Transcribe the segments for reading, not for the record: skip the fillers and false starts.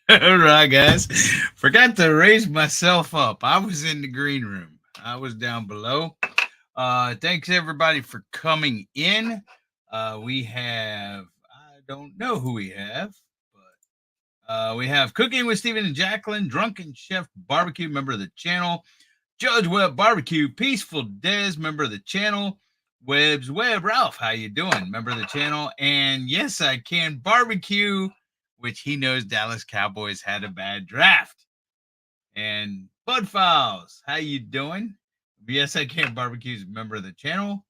All right, guys. Forgot to raise myself up. I was in the green room. I was down below. Thanks everybody for coming in. We have I don't know who we have, but we have Cooking with Stephen and Jacqueline, Drunken Chef Barbecue, member of the channel, Judge Webb Barbecue, Peaceful Des, member of the channel, Webb's Webb Ralph, how you doing? Member of the channel, and yes, I can barbecue, which he knows Dallas Cowboys had a bad draft. And Bud Files, how you doing? Yes, I can barbecue's a member of the channel,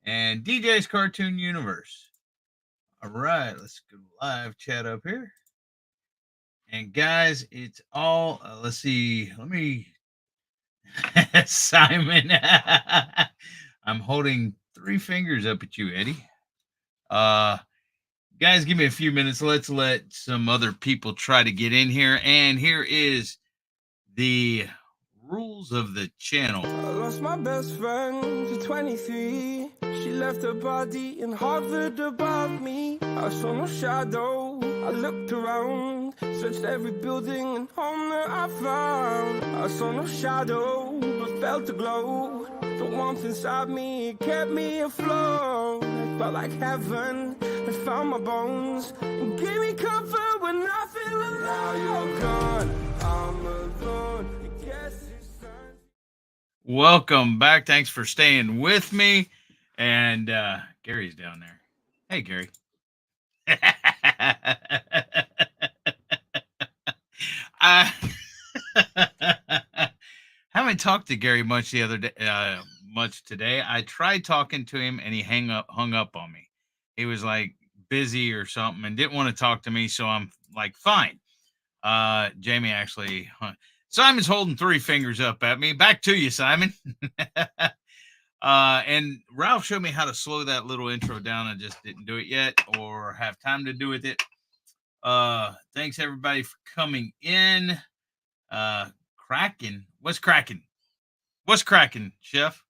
and DJ's Cartoon Universe. All right, let's go live chat up here. And guys, it's all let's see. Let me Simon. I'm holding three fingers up at you, Eddie. Uh guys, give me a few minutes. Let's let some other people try to get in here. And here is the rules of the channel. I lost my best friend to 23. She left her body and hovered above me. I saw no shadow. I looked around, searched every building and home that I found. I saw no shadow, but felt a glow. The warmth inside me kept me afloat. It felt like heaven had found my bones and gave me comfort when I feel alone. Now you're gone, I'm alone. I guess it's time. Welcome back. Thanks for staying with me. And Gary's down there. Hey, Gary. I haven't talked to Gary much the other day, much today. I tried talking to him, and he hung up on me. He was like busy or something, and didn't want to talk to me. So I'm like, fine. Jamie actually, Simon's holding three fingers up at me. Back to you, Simon. And Ralph showed me how to slow that little intro down. I just didn't do it yet or have time to do with it. Thanks everybody for coming in. Cracking. What's cracking? What's cracking, Chef?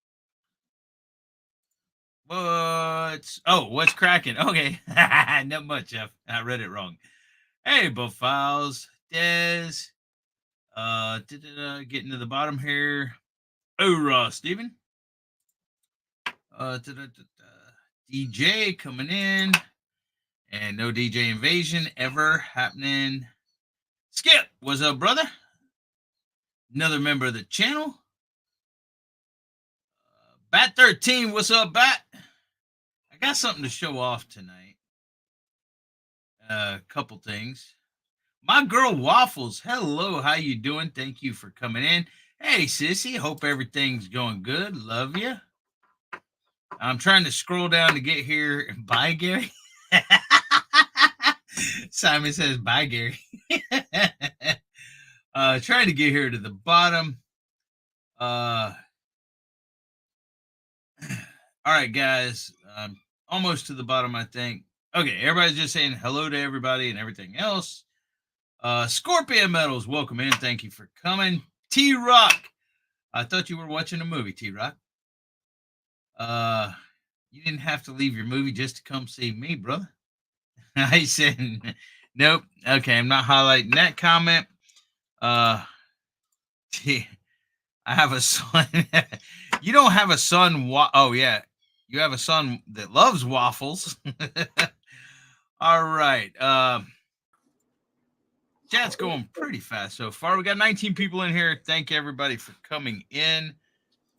What's cracking? Okay. Not much, Chef. I read it wrong. Hey, Buff Files, Des. Getting to the bottom here. Oh, Steven. DJ coming in. And no DJ invasion ever happening. Skip, what's up, brother? Another member of the channel. Bat 13, what's up, Bat? I got something to show off tonight. A couple things. My girl Waffles, hello, how you doing? Thank you for coming in. Hey, sissy, hope everything's going good. Love you. I'm trying to scroll down to get here. Bye, Gary. Simon says, bye, Gary. Trying to get here to the bottom. All right, guys. Almost to the bottom, I think. Okay, everybody's just saying hello to everybody and everything else. Scorpion Metals, welcome in. Thank you for coming. T-Rock. I thought you were watching a movie, T-Rock. You didn't have to leave your movie just to come see me, brother. I said, nope. Okay, I'm not highlighting that comment. I have a son. You don't have a son. Oh, yeah. You have a son that loves waffles. All right. Chat's going pretty fast so far. We got 19 people in here. Thank everybody for coming in.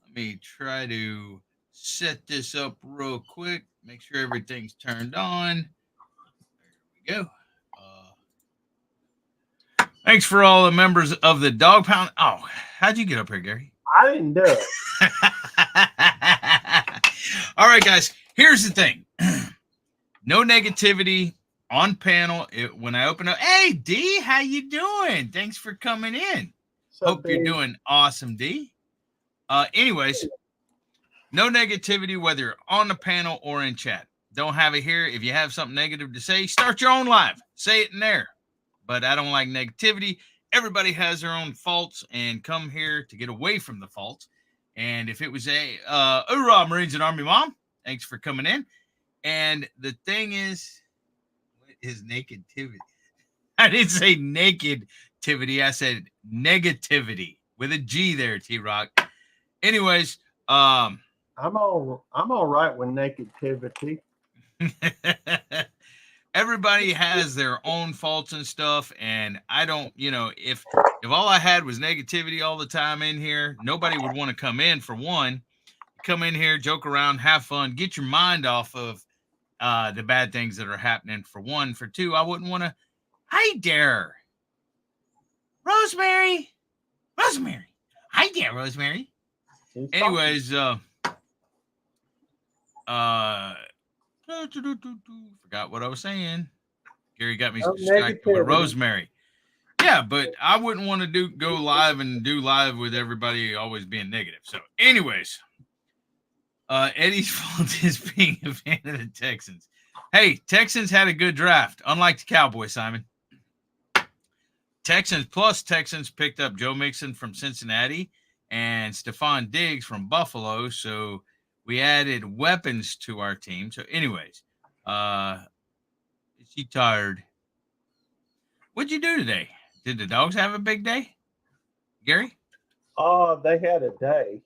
Let me try to set this up real quick. Make sure everything's turned on. There we go. Thanks for all the members of the Dog Pound. Oh, how'd you get up here, Gary? I didn't do it. All right, guys. Here's the thing. No negativity on panel. When I open up, hey D, how you doing? Thanks for coming in. Hope you're doing awesome, D. Anyways, no negativity whether you're on the panel or in chat. Don't have it here. If you have something negative to say, start your own live. Say it in there. But I don't like negativity. Everybody has their own faults and come here to get away from the faults. And if it was hoorah, Marines and Army Mom, thanks for coming in. And the thing is, what is negativity? I didn't say nakedtivity. I said negativity with a G there, T-Rock. Anyways, I'm all right with negativity. everybody has their own faults and stuff, and I don't, if all I had was negativity all the time in here, nobody would want to come in. For one, come in here, joke around, have fun, get your mind off of the bad things that are happening. For one. For two, I wouldn't want to. Hi there, Rosemary. Hi there, Rosemary. Anyways, forgot what I was saying. Gary got me distracted with Rosemary. Yeah, but I wouldn't want to go live and do live with everybody always being negative. So, anyways, Eddie's fault is being a fan of the Texans. Hey, Texans had a good draft, unlike the Cowboys, Simon. Texans picked up Joe Mixon from Cincinnati and Stephon Diggs from Buffalo. So we added weapons to our team. So, anyways, is she tired? What'd you do today? Did the dogs have a big day, Gary? Oh, they had a day.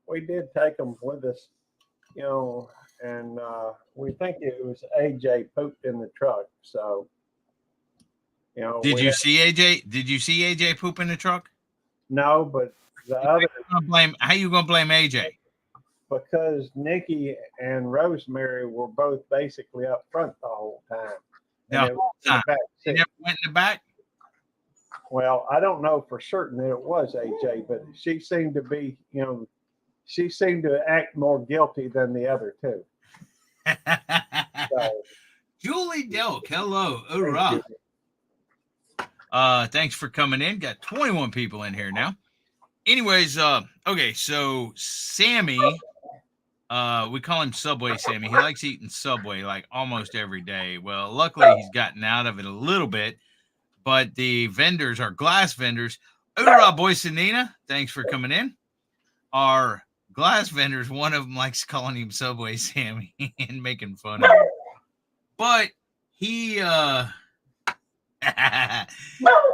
We did take them with us, and we think it was AJ pooped in the truck. So, Did you see AJ? Did you see AJ poop in the truck? No, but the other. How you gonna blame AJ? Because Nikki and Rosemary were both basically up front the whole time. No, they never went in the back. Well, I don't know for certain that it was AJ, but she seemed to be, she seemed to act more guilty than the other two. So, Julie Delk, hello, hoorah. Thanks for coming in. Got 21 people in here now. Anyways, okay, so Sammy, we call him Subway Sammy. He likes eating Subway like almost every day. Well, luckily he's gotten out of it a little bit, but the vendors are glass vendors. Hoorah, Boycenina, thanks for coming in. Our glass vendors, one of them likes calling him Subway Sammy and making fun of him. But he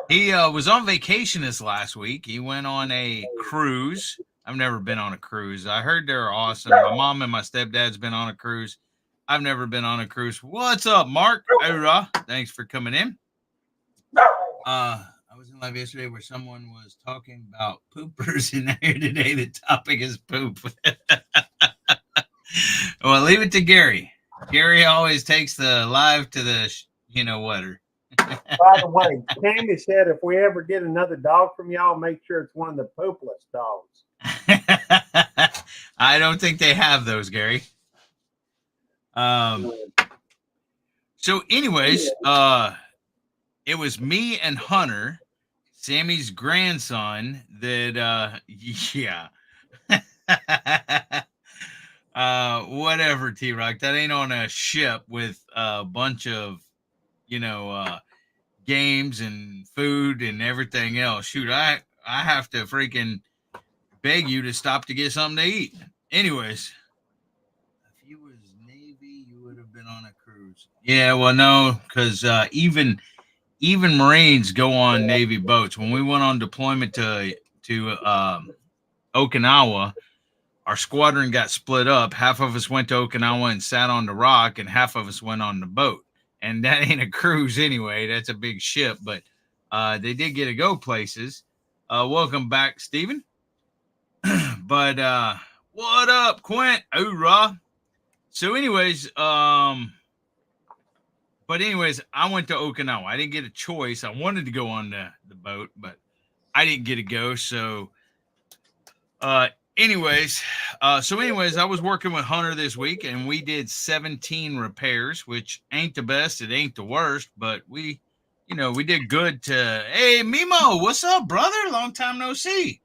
he was on vacation this last week. He went on a cruise. I've never been on a cruise. I heard they're awesome. My mom and my stepdad's been on a cruise. I've never been on a cruise. What's up, Mark? Hoorah. Thanks for coming in. I was in live yesterday where someone was talking about poopers, and here today the topic is poop. Well, leave it to Gary. Gary always takes the live to the whatter. By the way, Candy said if we ever get another dog from y'all, make sure it's one of the poopless dogs. I don't think they have those, Gary. So anyways, it was me and Hunter, Sammy's grandson, that whatever, T-Rock. That ain't on a ship with a bunch of games and food and everything else. Shoot, I have to freaking beg you to stop to get something to eat. Anyways, if you was Navy, you would have been on a cruise. Yeah, well, no, because even Marines go on Navy boats. When we went on deployment to Okinawa, our squadron got split up. Half of us went to Okinawa and sat on the rock, and half of us went on the boat. And that ain't a cruise anyway. That's a big ship, but they did get to go places. Welcome back, Stephen. But what up, Quint? Hoorah. So anyways, I went to Okinawa. I didn't get a choice. I wanted to go on the boat, but I didn't get to go. So anyways, I was working with Hunter this week, and we did 17 repairs, which ain't the best. It ain't the worst, but we did good to, hey, Mimo, what's up, brother? Long time no see.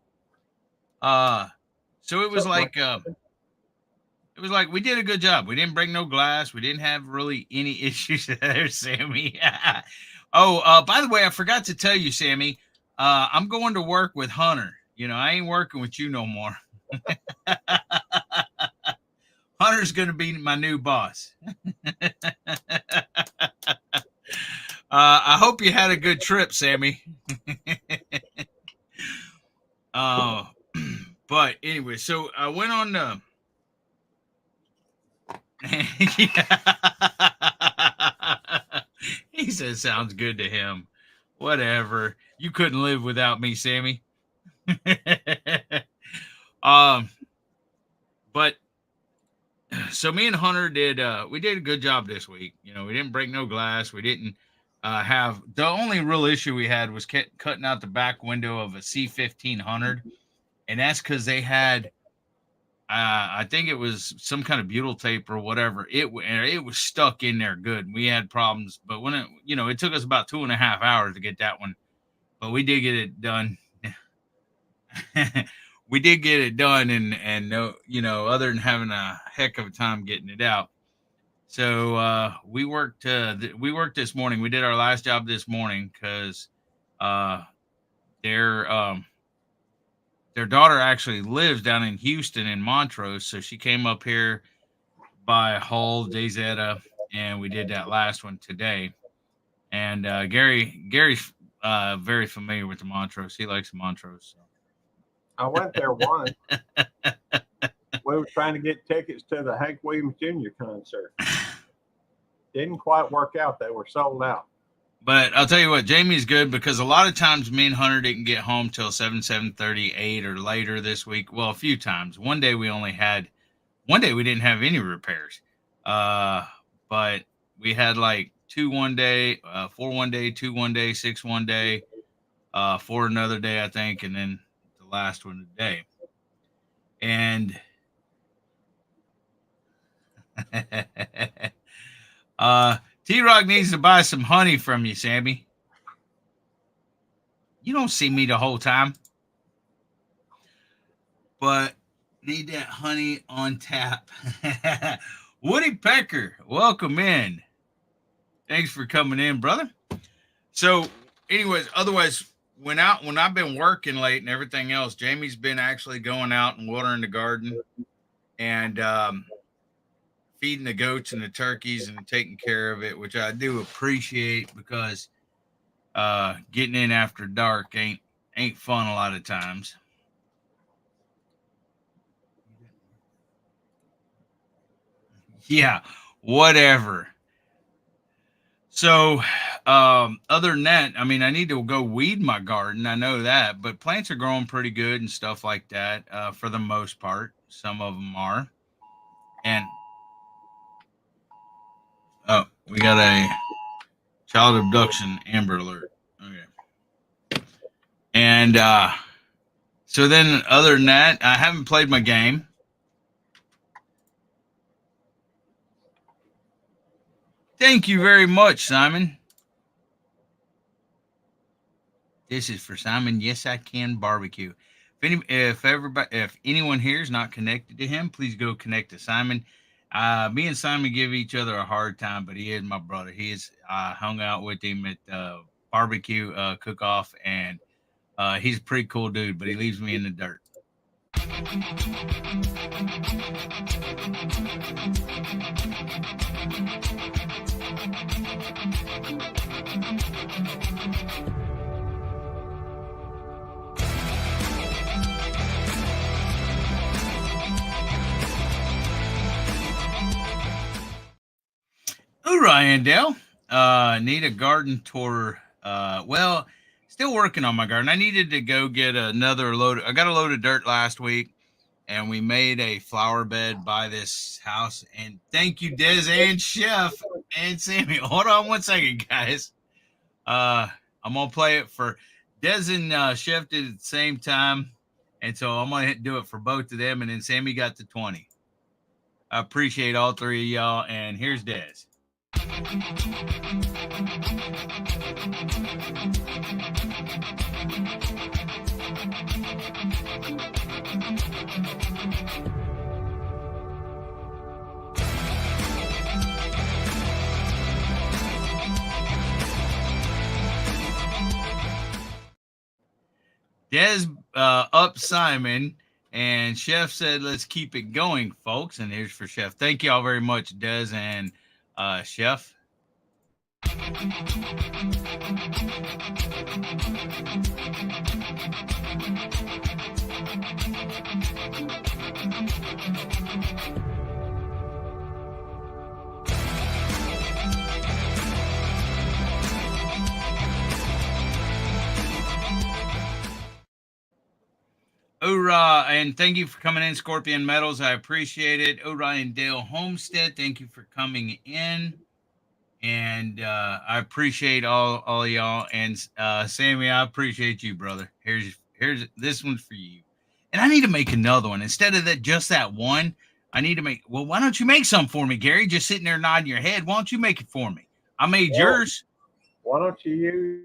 So it was like we did a good job. We didn't break no glass. We didn't have really any issues there, Sammy. By the way, I forgot to tell you, Sammy, I'm going to work with Hunter. I ain't working with you no more. Hunter's going to be my new boss. I hope you had a good trip, Sammy. But anyway, so I went on the. He says sounds good to him. Whatever. You couldn't live without me, Sammy. But so me and Hunter did we did a good job this week. You know, we didn't break no glass. We didn't have the only real issue we had was cutting out the back window of a C1500, and that's because they had I think it was some kind of butyl tape or whatever. It was stuck in there good. We had problems, but when it took us about 2.5 hours to get that one, but we did get it done. We did get it done, and no, other than having a heck of a time getting it out. So we worked this morning. We did our last job this morning because their daughter actually lives down in Houston in Montrose, so she came up here by Hull, DayZeta, and we did that last one today. And Gary's very familiar with the Montrose. He likes the Montrose. So. I went there once. We were trying to get tickets to the Hank Williams Jr. concert. Didn't quite work out. They were sold out. But I'll tell you what, Jamie's good because a lot of times me and Hunter didn't get home till 7:30, 8 or later this week. Well, a few times. One day we didn't have any repairs. But we had like 2 one day, 4 one day, 2 one day, 6 one day, 4 another day, I think, and then the last one today. And T-Rock needs to buy some honey from you, Sammy. You don't see me the whole time. But need that honey on tap. Woody Pecker, welcome in. Thanks for coming in, brother. So, anyways, otherwise, when I've been working late and everything else, Jamie's been actually going out and watering the garden and feeding the goats and the turkeys and taking care of it, which I do appreciate because getting in after dark ain't fun a lot of times. Yeah, whatever. So, other than that, I mean, I need to go weed my garden. I know that, but plants are growing pretty good and stuff like that for the most part. Some of them are. And, oh, we got a child abduction Amber Alert. Okay. And so then other than that, I haven't played my game. Thank you very much, Simon. This is for Simon. Yes, I can barbecue. If anyone here is not connected to him, please go connect to Simon. Me and Simon give each other a hard time, but he is my brother. He is. I hung out with him at barbecue cook-off, and he's a pretty cool dude, but he leaves me in the dirt. Ooh, Ryandale. Need a garden tour. Well, still working on my garden. I needed to go get another load. I got a load of dirt last week, and we made a flower bed by this house. And thank you, Des and Chef and Sammy. Hold on one second, guys. I'm gonna play it for Des and Chef did at the same time, and so I'm gonna do it for both of them. And then Sammy got to 20. I appreciate all three of y'all. And here's Des. Des up Simon, and Chef said, let's keep it going, folks. And here's for Chef. Thank you all very much, Des and Chef. Hoorah, and thank you for coming in, Scorpion Metals. I appreciate it. Hoorah and Dale Homestead, thank you for coming in. And I appreciate all y'all. And Sammy, I appreciate you, brother. Here's this one's for you. And I need to make another one. Instead of that one, I need to make, well, why don't you make some for me, Gary? Just sitting there nodding your head. Why don't you make it for me? I made yours. Why don't you use?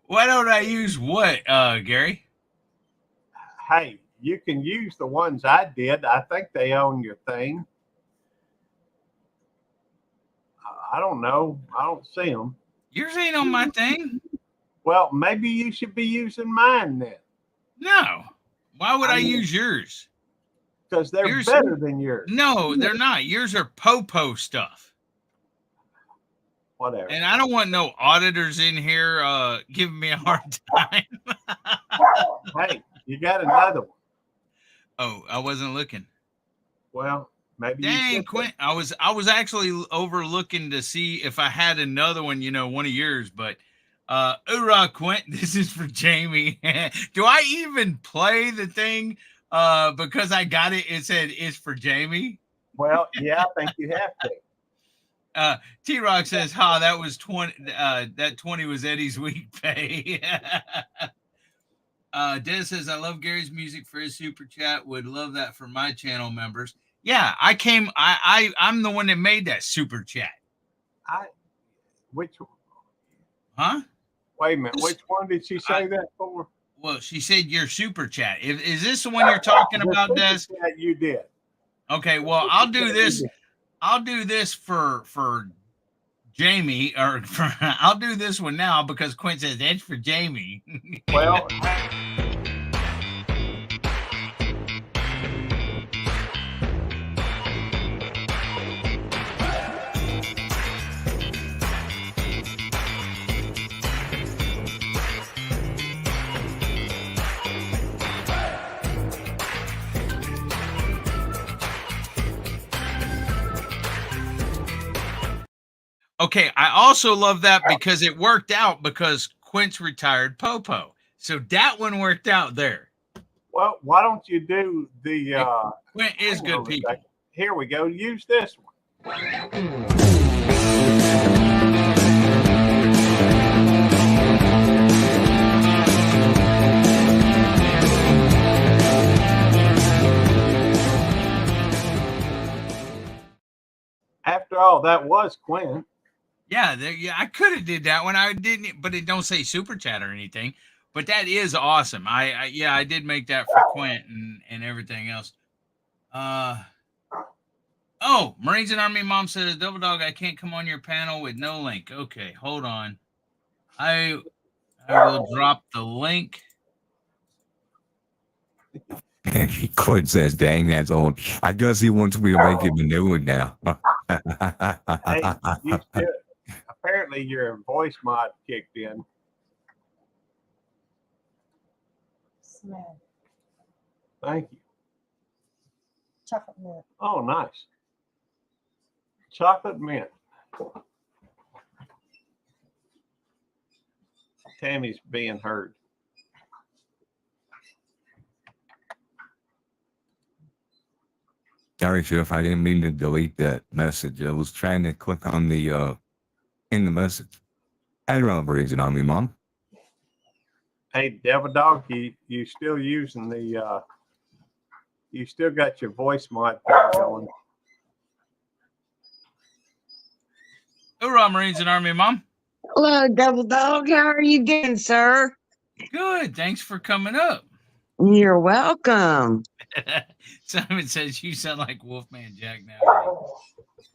Why don't I use what, Gary? Hey, you can use the ones I did. I think they own your thing. I don't know. I don't see them. Yours ain't on my thing. Well, maybe you should be using mine then. No. Why would I use yours? Because they're better than yours. No, they're not. Yours are Popo stuff. Whatever. And I don't want no auditors in here giving me a hard time. Hey, you got another one. Oh, I wasn't looking. Well, maybe. Dang, Quint. I was actually overlooking to see if I had another one, one of yours, but hoorah, Quint. This is for Jamie. Do I even play the thing? Because I got it. It said it's for Jamie. Well, yeah, I think you have to. T-Rock says, that was 20. That 20 was Eddie's week pay. Des says, I love Gary's music for his super chat. Would love that for my channel members. Yeah, I'm the one that made that super chat. Which one? Huh? Wait a minute. Which one did she say that for? Well, she said your super chat. Is this the one you're talking about, Des? You did. Okay, well, I'll do this. I'll do this for Jamie, or I'll do this one now because Quint says that's for Jamie. Well, okay, I also love that because it worked out because Quint's retired Popo. So that one worked out there. Well, why don't you do the Quint is good people. Here we go. Use this one. After all, that was Quint. Yeah, I could have did that one. I didn't, but it don't say super chat or anything. But that is awesome. I did make that for Quint and everything else. Oh, Marines and Army Mom says, Double Dog, I can't come on your panel with no link. Okay, hold on. I will drop the link. Quinn says, dang, that's old. I guess he wants me to make him a new one now. Hey, you should. Apparently your voice mod kicked in. Smell. Thank you. Chocolate milk. Oh, nice. Chocolate mint. Tammy's being heard. Sorry, Chef, I didn't mean to delete that message. I was trying to click on the in the message. I don't know, Marines and Army Mom. Hey, Devil Dog, you still using the you still got your voice mod going. Hoorah, Marines and Army Mom. Hello, Double Dog. How are you doing, sir? Good. Thanks for coming up. You're welcome. Simon says you sound like Wolfman Jack now.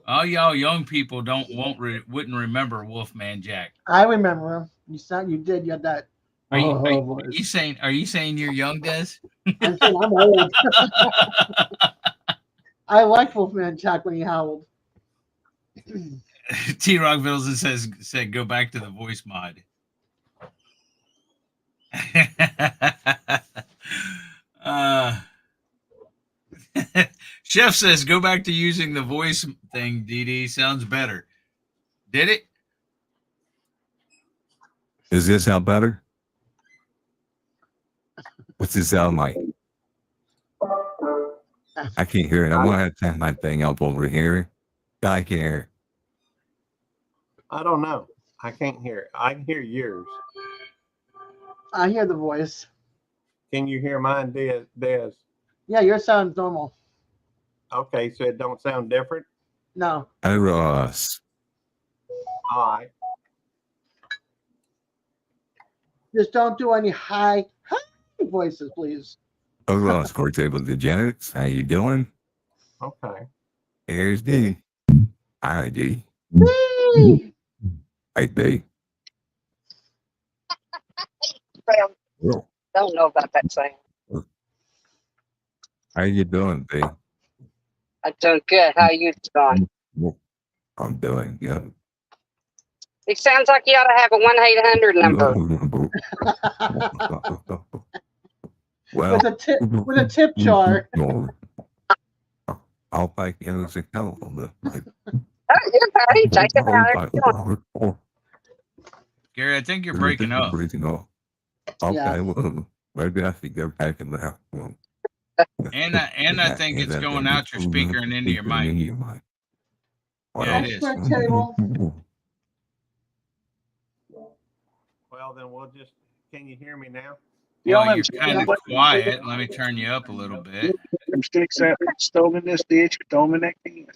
All y'all young people wouldn't remember Wolfman Jack. I remember him. You did. You had that. Are you, Oh, are, you- boy. are you saying you're young, Des? I'm saying I'm old. I liked Wolfman Jack when he howled. T Rock Vilson said go back to the voice mod. Chef says go back to using the voice thing, DD. Sounds better. Did it? Does this sound better? What's this sound like? I can't hear it. I'm gonna have to turn my thing up over here. I can't hear. I don't know. I can't hear it. I can hear yours. I hear the voice. Can you hear mine, Des? Yeah, yours sounds normal. Okay, so it don't sound different. No. Hey, Ross. All right. Just don't do any high voices, please. Oh, Ross, Court Table Degenerates. How you doing? Okay. Here's D. Hi, D. Whee! Hi, D. Well, Oh, don't know about that saying. how you doing, D? I'm doing good. How you doing? I'm doing good. It sounds like you ought to have a 1-800 number. Well, with a tip jar. I'll take it as a couple. Oh, you're okay. Take it out. Gary, I think you're breaking up. Breaking up. Okay, Yeah. well, maybe I should go back in there. And I think it's going out your speaker and into your mic. Yeah, it is. Expert table. Well, then we'll just. Can you hear me now? Well, you're kind of quiet. Let me turn you up a little bit. Them sticks that stole in this ditch, throw them in that can.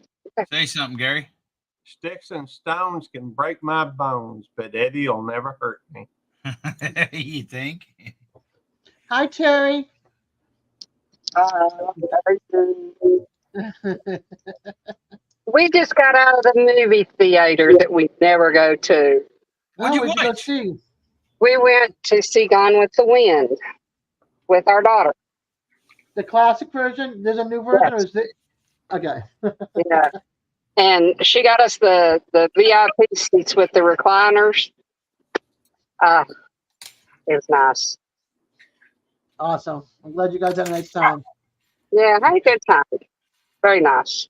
Say something, Gary. Sticks and stones can break my bones, but Eddie will never hurt me. You think? Hi, Terry. We just got out of the movie theater that we never go to. What'd you where'd go watch? see? We went to see Gone with the Wind with our daughter. The classic version? There's a new version, or is it? Okay. Yeah. And she got us the VIP seats with the recliners. It was nice. Awesome. I'm glad you guys had a nice time. Yeah, had a good time. Very nice.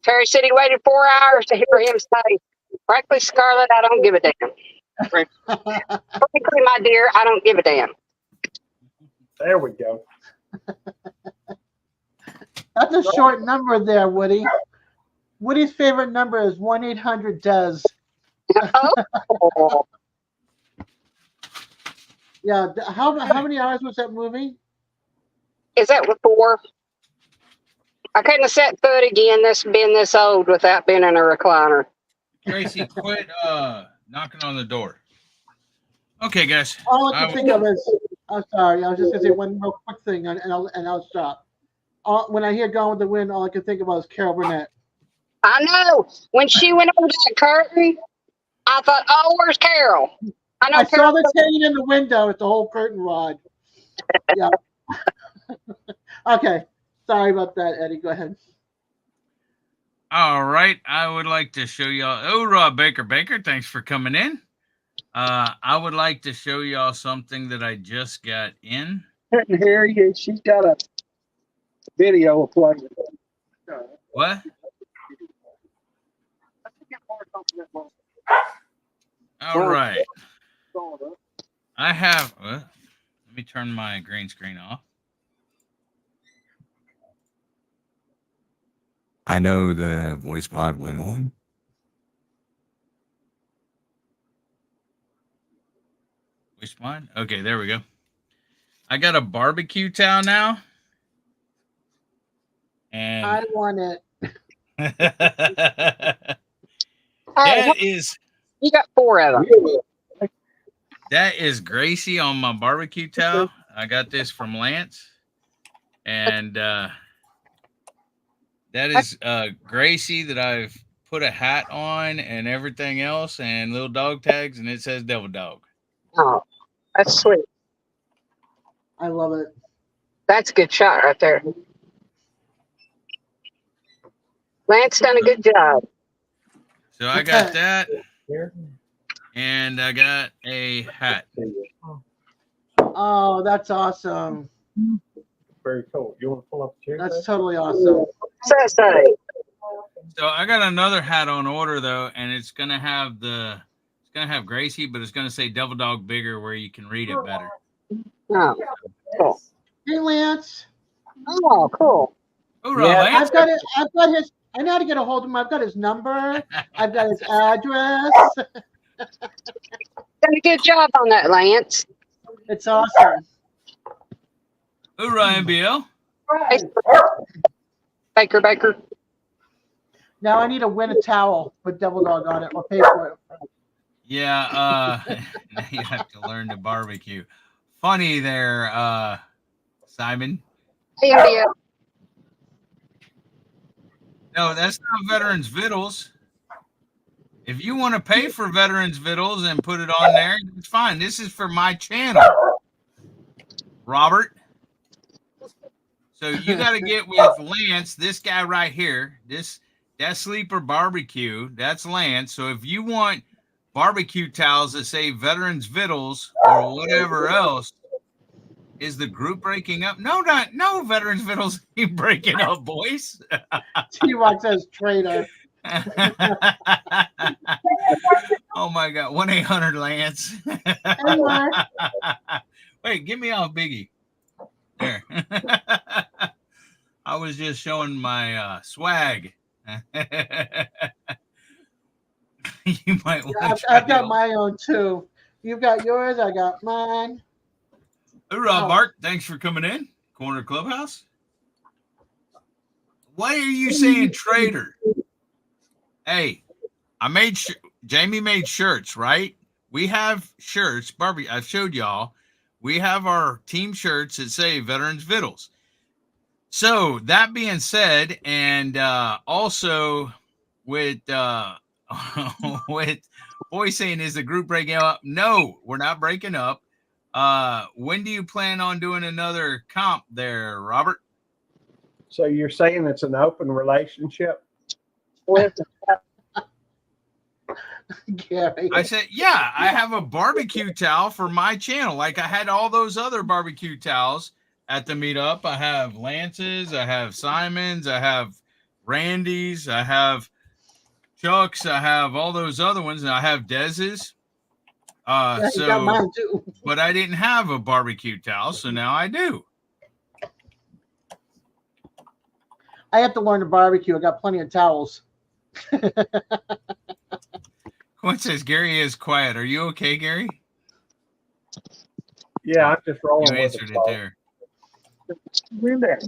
Terry said he waited 4 hours to hear him say, frankly, Scarlett, I don't give a damn. Frankly, my dear, I don't give a damn. There we go. That's a short number there, Woody. Woody's favorite number is 1-800-DES. Oh, Yeah. How many hours was that movie? is that what 4? I couldn't have set foot again being this old without being in a recliner. Tracy, quit knocking on the door. Okay, guys. All I can think of is, I'm sorry, I was just gonna say one real quick thing, and I'll stop. When I hear Gone with the Wind, all I can think about is Carol Burnett. I know. When she went over that curtain, I thought, oh, where's Carol? I know I saw Carol. this hanging in the window with the whole curtain rod. Yeah. Okay. Sorry about that, Eddie. Go ahead. All right. I would like to show y'all. Oh, Rob Baker. Thanks for coming in. I would like to show y'all something that I just got in. Couldn't hear you. She's got a video playing. What? All right. I have. Let me turn my green screen off. I know the voice pod went on. Which one? Okay, there we go. I got a barbecue towel now. And I want it. Hey, that is you got 4 of them. That is Gracie on my barbecue towel. I got this from Lance. And that is Gracie that I've put a hat on and everything else and little dog tags, and it says Devil Dog. Oh, that's sweet. I love it. That's a good shot right there. Lance done a good job. So I got that, and I got a hat. Oh, that's awesome. Very cool. You want to pull up the chair? That's totally awesome. What's that say? So I got another hat on order though, and it's gonna have Gracie, but it's gonna say Devil Dog bigger where you can read it better. Oh, cool. Hey, Lance. Oh, cool. Hoorah, Yeah, Lance. I've got it. I've got his. I know how to get a hold of him. I've got his number. I've got his address. Done a good job on that, Lance. It's awesome. Hoorah, NBL. Baker. Now I need to win a towel with Devil Dog on it or pay for it. Yeah, now you have to learn to barbecue. Funny there, Simon. Yeah. No, that's not Veterans Vittles. If you want to pay for Veterans Vittles and put it on there, it's fine. This is for my channel, Robert. So you got to get with Lance, this guy right here. That's Sleeper Barbecue. That's Lance. So if you want barbecue towels that say Veterans Vittles or whatever else, is the group breaking up? No, Veterans Vittles ain't breaking up, boys. T-Rock says traitor. Oh my God. 1-800 Lance. Hey, Mark. Wait, give me off Biggie. There. I was just showing my swag. You might want to I've got my own too. You've got yours. I got mine. Hoorah, Mark. Thanks for coming in. Corner Clubhouse. Why are you saying traitor? Hey, Jamie made shirts, right? We have shirts. Barbie, I've showed y'all. We have our team shirts that say Veterans Vittles. So that being said, and also with with Boy saying, is the group breaking up? No, we're not breaking up. When do you plan on doing another comp there, Robert? So you're saying it's an open relationship? Gary. I said, yeah, I have a barbecue towel for my channel. Like I had all those other barbecue towels at the meetup. I have Lance's, I have Simon's, I have Randy's, I have Chuck's, I have all those other ones, and I have Dez's. Yeah, you got mine too. But I didn't have a barbecue towel, so now I do. I have to learn to barbecue. I got plenty of towels. Quinn says Gary is quiet. Are you okay, Gary? Yeah, I'm just rolling You with answered it there. We're there.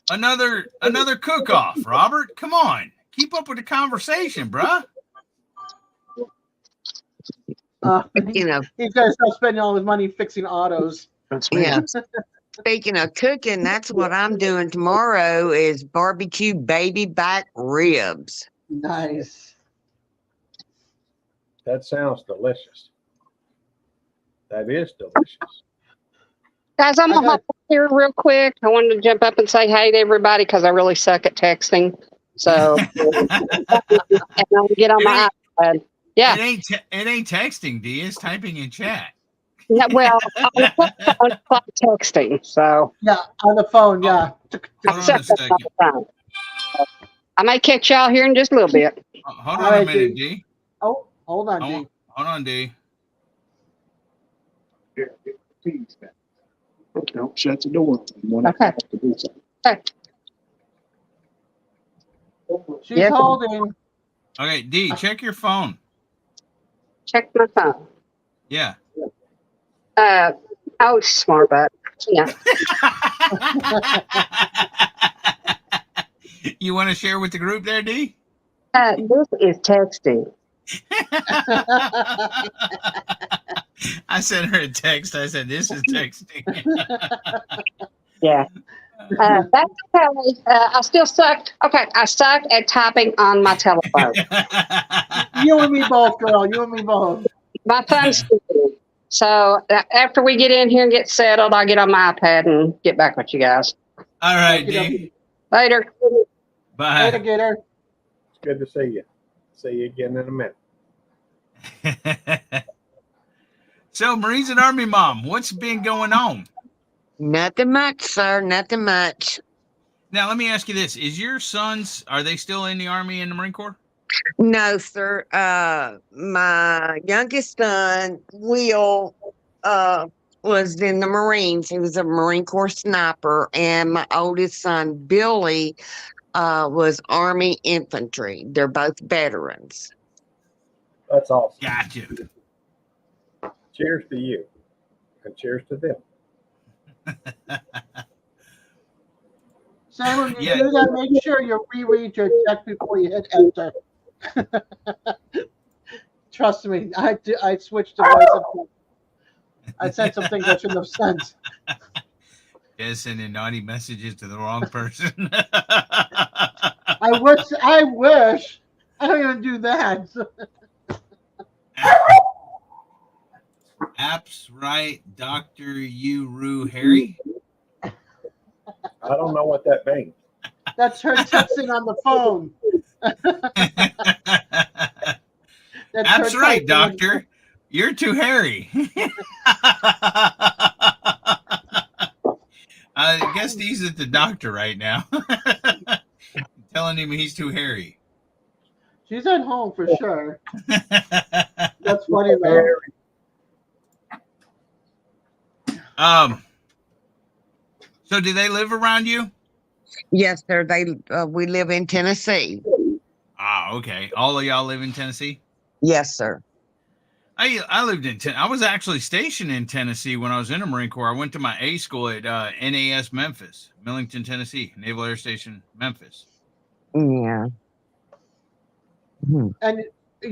Another cook-off, Robert. Come on. Keep up with the conversation, bruh. You know, He's got to start spending all his money fixing autos. yeah. Speaking of cooking, that's what I'm doing tomorrow is barbecue baby back ribs. Nice. That sounds delicious. That is delicious. Guys, I'm gonna hop up here real quick. I wanted to jump up and say hey to everybody because I really suck at texting. So and I'll get on my iPad. Yeah. It ain't texting, D. It's typing in chat. Yeah, well, I'm texting, so Yeah, on the phone. Yeah. Hold on a second. I may catch y'all here in just a little bit. Hold All on a right, minute, D. D. Oh, hold on, D. Hold on, D. Don't shut the door. Okay. Okay. She's Yes. holding. Okay, D, check your phone. Check my phone. Yeah. Oh, smart butt. Yeah. You want to share with the group there, D? This is texting. I sent her a text. I said, "This is texting." Yeah. That's okay. I still suck. Okay, I suck at typing on my telephone. You and me both, girl. You and me both. My thumb's stupid. So after we get in here and get settled, I'll get on my iPad and get back with you guys. All right, Okey-dokey. D. Later. Bye. Later, Gator. It's good to see you. See you again in a minute. So, Marines and Army Mom, what's been going on? Nothing much, sir. Nothing much. Now, let me ask you this: is your sons, are they still in the Army and the Marine Corps? No, sir. My youngest son, Will, was in the Marines. He was a Marine Corps sniper, and my oldest son, Billy, was Army infantry. They're both veterans. That's awesome. Gotcha. Cheers to you. And cheers to them. Simon, Yeah. you gotta make sure you reread your check before you hit enter. Trust me, I switched to voice of I sent some things I shouldn't have sent. Yeah, sending naughty messages to the wrong person. I wish. I don't even do that. Apps right, Dr. Uru Harry. I don't know what that means. That's her texting on the phone. That's her That's right, texting on the Doctor. You're too hairy. I guess he's at the doctor right now. Telling him he's too hairy. She's at home for sure. That's funny, man. So do they live around you? Yes, sir. We live in Tennessee. Ah, okay. All of y'all live in Tennessee? Yes, sir. I lived in I was actually stationed in Tennessee when I was in the Marine Corps. I went to my A school at NAS Memphis, Millington, Tennessee, Naval Air Station, Memphis. Yeah. And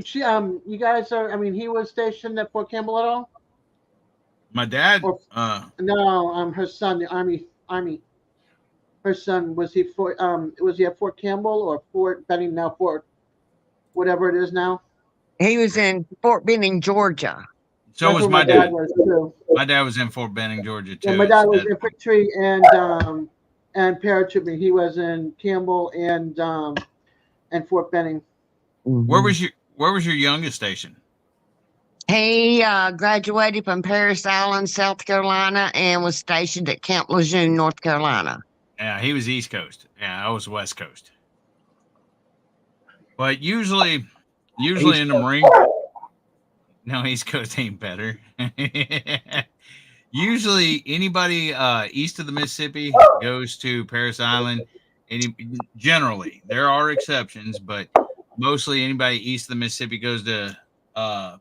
she, you guys are. I mean, he was stationed at Fort Campbell at all? My dad, No, her son, the Army. Her son, was he at Fort Campbell or Fort Benning, now Fort whatever it is now? He was in Fort Benning, Georgia. so That's was where my dad. was too. My dad was in Fort Benning, Georgia, too. Yeah, my dad was At- infantry and paratrooping. He was in Campbell and Fort Benning. Where was your youngest station? He graduated from Paris Island, South Carolina, and was stationed at Camp Lejeune, North Carolina. Yeah, he was East Coast. Yeah, I was West Coast. But usually in the Marine, no, East Coast ain't better. Usually, anybody east of the Mississippi goes to Paris Island. Generally, there are exceptions, but mostly anybody east of the Mississippi goes to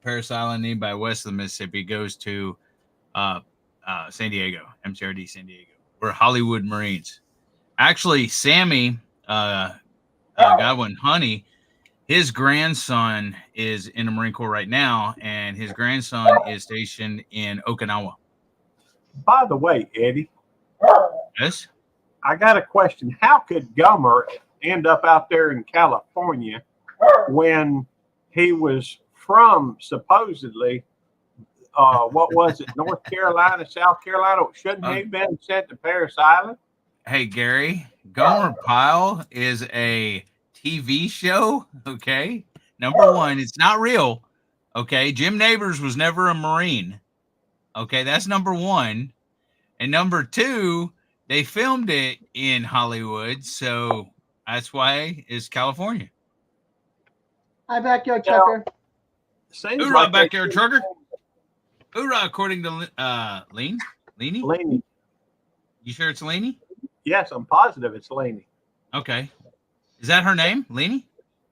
Paris Island. Anybody west of the Mississippi goes to San Diego, MCRD San Diego. We're Hollywood Marines. Actually, Sammy Godwin Honey, his grandson is in the Marine Corps right now, and his grandson is stationed in Okinawa. By the way, Eddie, Yes. I got a question. How could Gummer end up out there in California when he was from supposedly, what was it, North Carolina, South Carolina? Shouldn't he have been sent to Paris Island? Hey, Gary, Gomer Pyle is a TV show. Okay. Number one, it's not real. Okay. Jim Neighbors was never a Marine. Okay. That's number one. And number two, they filmed it in Hollywood. So that's why it's California. Hi, backyard trucker. Seems Hoorah, like they backyard should- trucker. Hoorah, according to Lean. Leany? Laney. You sure it's Leany? Yes, I'm positive it's Laney. Okay. Is that her name? Leany?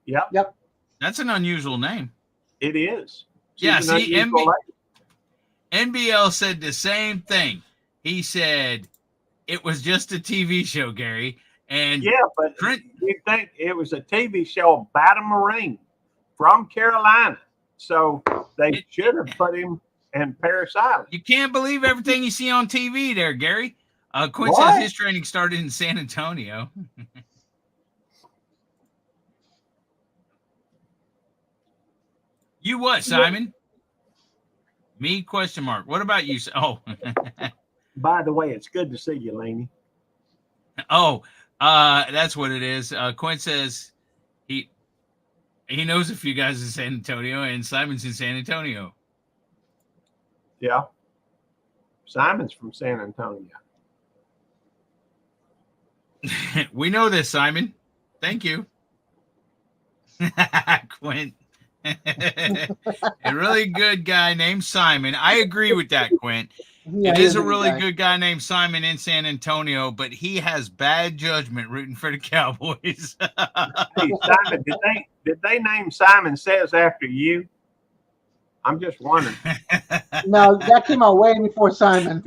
Yep, That's an unusual name. it is. Yeah, She's an see, unusual lady. NBL said the same thing. He said it was just a TV show, Gary. And Yeah, but Trent, you think it was a TV show about a Marine. from Carolina. So they should have put him in Parris Island. You can't believe everything you see on TV there, Gary. Quinn What? says his training started in San Antonio. You what, Simon? Me? Question mark. What about you? Oh, By the way, it's good to see you, Laney. that's what it is. Quinn says he knows a few guys in San Antonio, and Simon's in San Antonio. Yeah. Simon's from San Antonio. We know this, Simon. Thank you. Quint. A really good guy named Simon. I agree with that, Quint. Yeah, It he is a good really guy. good guy named Simon in San Antonio, but he has bad judgment rooting for the Cowboys. Hey, Simon, did they name Simon Says after you? I'm just wondering. No, that came out way before Simon.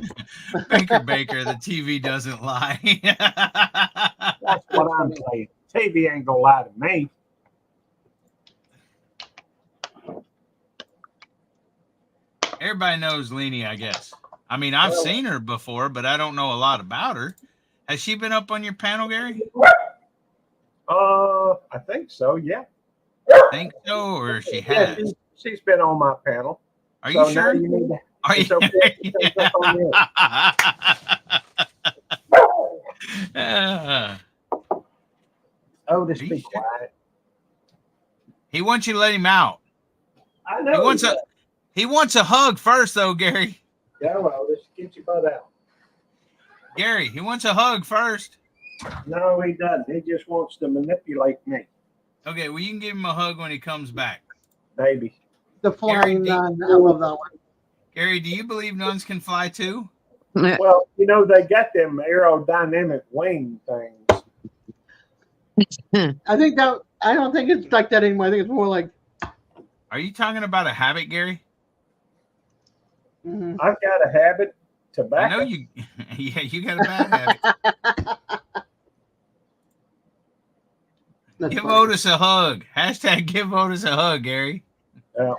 Baker, the TV doesn't lie. That's what I'm saying. TV ain't gonna lie to me. Everybody knows Leanie, I guess. I mean, I've seen her before, but I don't know a lot about her. Has she been up on your panel, Gary? I think so. Yeah. Think so, or she Yeah, has? she's been on my panel. Are So you now sure? you need to. Are you? It's okay to take up on this. Otis, Are you be sure? quiet. He wants you to let him out. I know. He wants a hug first, though, Gary. Go, Otis. Get your butt out. Gary, he wants a hug first. No, he doesn't. He just wants to manipulate me, Okay, well, you can give him a hug when he comes back. baby. The flying Gary, nun. I love that one. Gary, do you believe nuns can fly too? Well, you know, they got them aerodynamic wing things. I don't think it's like that anymore. I think it's more like. Are you talking about a habit, Gary? Mhm. I've got a habit. I Tobacco. know you. Yeah, you got a bad habit. That's Give funny. Otis a hug. Hashtag give Otis a hug, Gary. Yeah.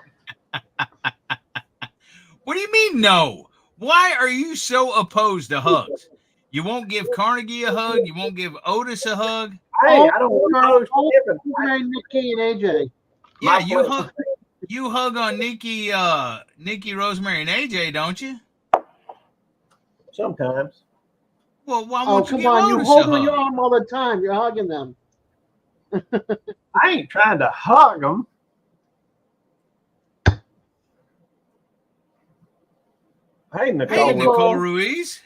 What do you mean, no? Why are you so opposed to hugs? You won't give Carnegie a hug. You won't give Otis a hug. Hey, I don't know. Married Nikki and AJ. Yeah, you hug on Nikki, Rosemary, and AJ, don't you? Sometimes. Well, why Oh, won't you come give on. You Otis hold a on your hug? arm all the time. You're hugging them. I ain't trying to hug them. Hey, Nicole. Hey, Nicole. Nicole Ruiz.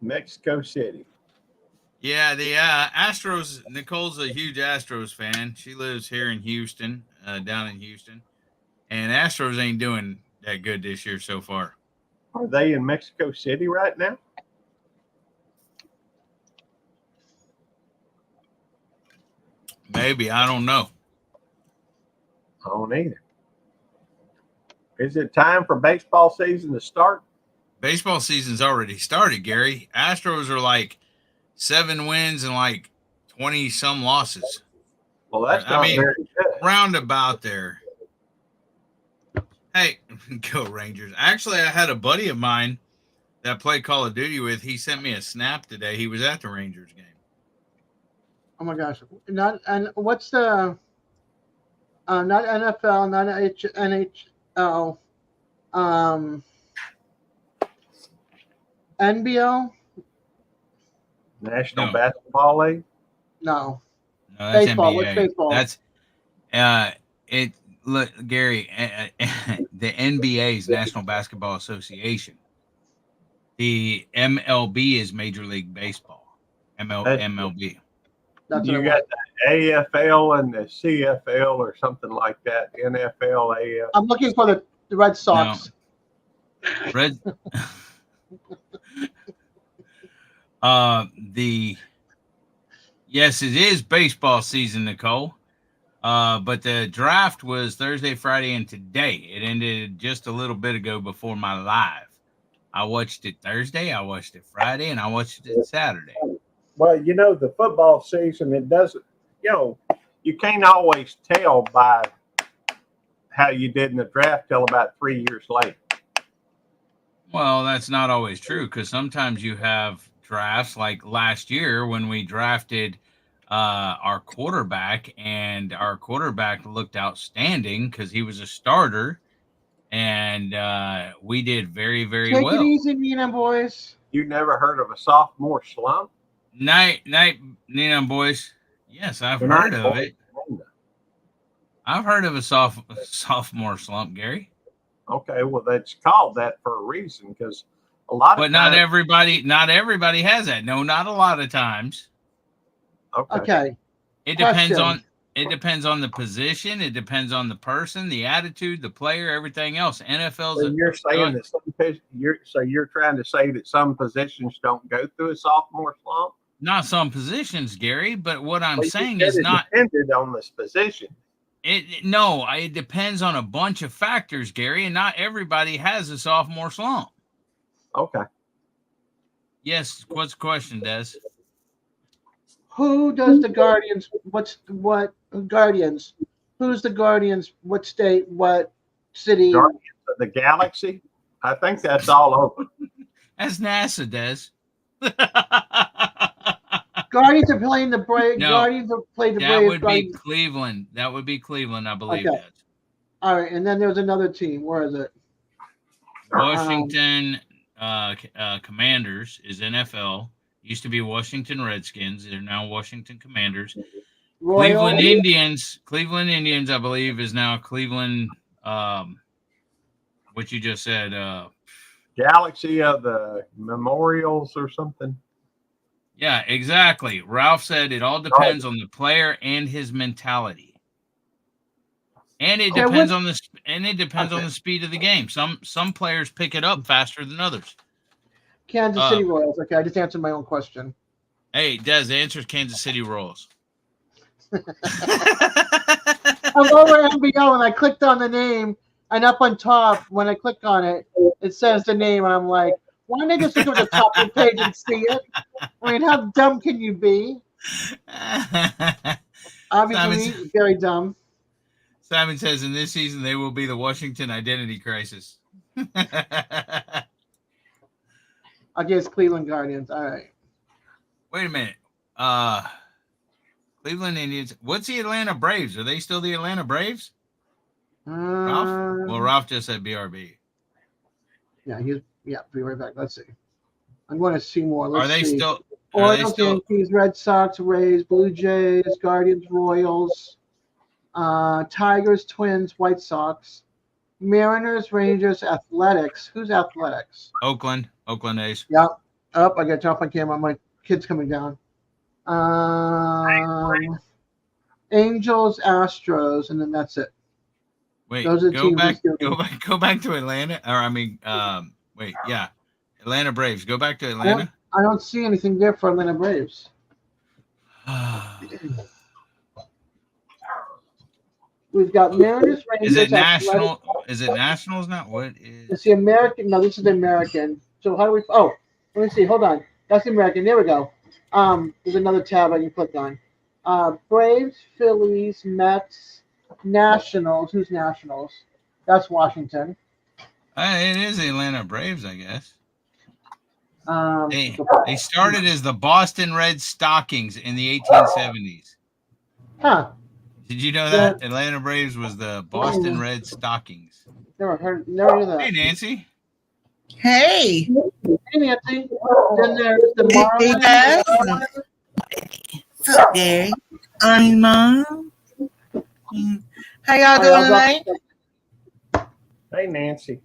Mexico City. Yeah, the Astros. Nicole's a huge Astros fan. She lives here in Houston, down in Houston, and Astros ain't doing that good this year so far. Are they in Mexico City right now? Maybe, I don't know. I don't either. Is it time for baseball season to start? Baseball season's already started, Gary. Astros are like 7 wins and like 20 some losses. Well, that's I not mean, very good. Roundabout there. Hey, go Rangers. Actually, I had a buddy of mine that I played Call of Duty with. He sent me a snap today. He was at the Rangers game. Oh my gosh! And what's the? Not NFL, not NHL. NBL? National No. Basketball League. No. No, that's Baseball. NBA. What's baseball? That's it. Look, Gary, the NBA's National Basketball Association. The MLB is Major League Baseball. MLB. That's You what I got want. the AFL and the CFL or something like that. NFL, AF. I'm looking for the Red Sox. Red. Yes, it is baseball season, Nicole. But the draft was Thursday, Friday, and today. It ended just a little bit ago before my live. I watched it Thursday, I watched it Friday, and I watched it Saturday. Well, the football season, it doesn't, you can't always tell by how you did in the draft till about 3 years later. Well, that's not always true because sometimes you have drafts like last year when we drafted our quarterback, and our quarterback looked outstanding because he was a starter, and we did very, very Take well. it easy, Nina boys. You never heard of a sophomore slump? Night, Nina boys. Yes, I've heard of it. I've heard of a sophomore slump, Gary. Okay, well, that's called that for a reason because a lot of But not everybody has that. No, not a lot of times. Okay. It depends Question. on the position. It depends on the person, the attitude, the player, everything else. NFL's. So you're saying that you're trying to say that some positions don't go through a sophomore slump? Not some positions, Gary, but what I'm Well, saying you is said it not. depended on this position. It depends on a bunch of factors, Gary, and not everybody has a sophomore slump. Okay. Yes. What's the question, Des? Who does the Guardians? What Guardians? Who's the Guardians? What state? What city? Guardians of the Galaxy? I think that's all over. That's NASA, Des. Guardians are playing the Braves. No, Guardians are playing the that Braves. would be Cleveland. That would be Cleveland, I believe. Okay. Des. All right, and then there's another team. Where is it? Washington Commanders is NFL. Used to be Washington Redskins. They're now Washington Commanders. Royal. Cleveland Indians, I believe, is now Cleveland. What you just said. Galaxy of the Memorials or something. Yeah, exactly. Ralph said it all depends on the player and his mentality, and it depends on the speed of the game. Some players pick it up faster than others. Kansas City Royals. Okay, I just answered my own question. Hey, Des, the answer is Kansas City Royals. I'm over NBO and I clicked on the name, and up on top, when I click on it, it says the name, and I'm like, why don't I just look at the top of the page and see it? I mean, how dumb can you be? Obviously, very dumb. Simon says in this season they will be the Washington identity crisis. Against Cleveland Guardians. All right. Wait a minute. Cleveland Indians. What's the Atlanta Braves? Are they still the Atlanta Braves? Ralph? Well, Ralph just said BRB. Yeah, be right back. Let's see. I'm going to see more. Are they still? Orioles, Yankees, Red Sox, Rays, Blue Jays, Guardians, Royals, Tigers, Twins, White Sox, Mariners, Rangers, Athletics. Who's Athletics? Oakland A's. Yeah. I got to turn off my camera. My kid's coming down. Angels, Astros, and then that's it. Wait, those are go back to Atlanta. Atlanta Braves. Go back to Atlanta. I don't see anything there for Atlanta Braves. We've got Mariners, Rangers. Is it national? Is it Nationals now? What is? It's the American. No, this is the American. So how do we? Oh, let me see. Hold on. That's the American. There we go. There's another tab I can click on. Braves, Phillies, Mets, Nationals. Who's Nationals? That's Washington. It is the Atlanta Braves, I guess. They started as the Boston Red Stockings in the 1870s. Huh. Did you know that? Atlanta Braves was the Boston Red Stockings. Never heard of that. Hey, Nancy. Hey. Hey, Nancy. Then there's the Marlins. What's up, Gary? I'm Mom. How y'all doing tonight? Hey, Nancy.